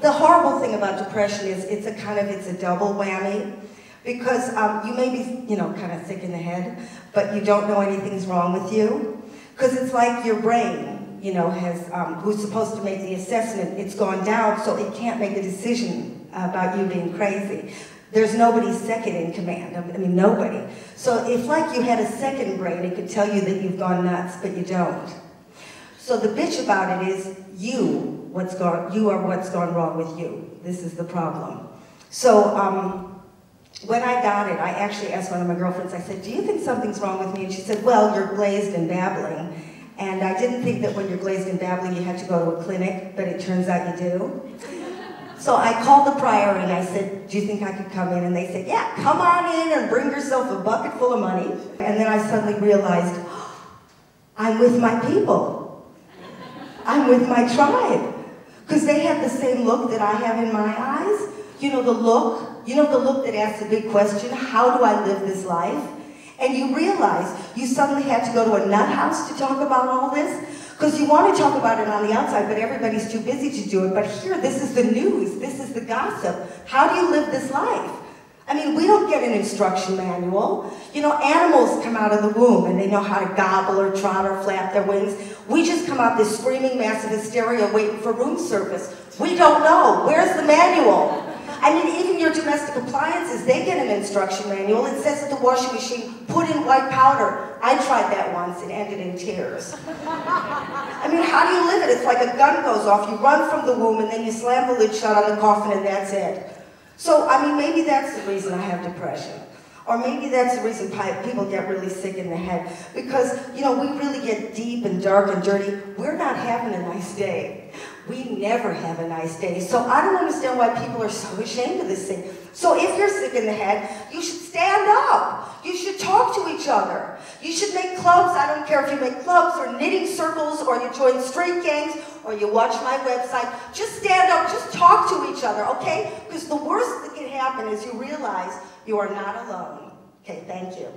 the horrible thing about depression is it's a double whammy, because you may be, you know, kind of sick in the head, but you don't know anything's wrong with you. Because it's like your brain, you know, who's supposed to make the assessment, it's gone down, so it can't make a decision about you being crazy. There's nobody second in command, I mean, nobody. So if like you had a second brain, it could tell you that you've gone nuts, but you don't. So the bitch about it is you are what's gone wrong with you. This is the problem. So when I got it, I actually asked one of my girlfriends, I said, do you think something's wrong with me? And she said, well, you're glazed and babbling. And I didn't think that when you're glazed and babbling, you had to go to a clinic, but it turns out you do. So I called the Priory and I said, do you think I could come in? And they said, yeah, come on in and bring yourself a bucket full of money. And then I suddenly realized, I'm with my people. I'm with my tribe. Because they have the same look that I have in my eyes. You know the look? You know the look that asks a big question, how do I live this life? And you realize you suddenly had to go to a nut house to talk about all this? Because you want to talk about it on the outside, but everybody's too busy to do it. But here, this is the news, this is the gossip. How do you live this life? I mean, we don't get an instruction manual. You know, animals come out of the womb and they know how to gobble or trot or flap their wings. We just come out this screaming mass of hysteria waiting for room service. We don't know. Where's the manual? I mean, even your domestic appliances, they get an instruction manual. It says at the washing machine, put in white powder. I tried that once and ended in tears. I mean, how do you live it? It's like a gun goes off. You run from the womb and then you slam the lid shut on the coffin and that's it. So, I mean, maybe that's the reason I have depression. Or maybe that's the reason people get really sick in the head. Because, you know, we really get deep and dark and dirty. We're not having a nice day. We never have a nice day. So I don't understand why people are so ashamed of this thing. So if you're sick in the head, you should stand up. You should talk to each other. You should make clubs. I don't care if you make clubs or knitting circles or you join street gangs or you watch my website. Just stand up. Just talk to each other, okay? Because the worst that can happen is you realize you are not alone. Okay, thank you.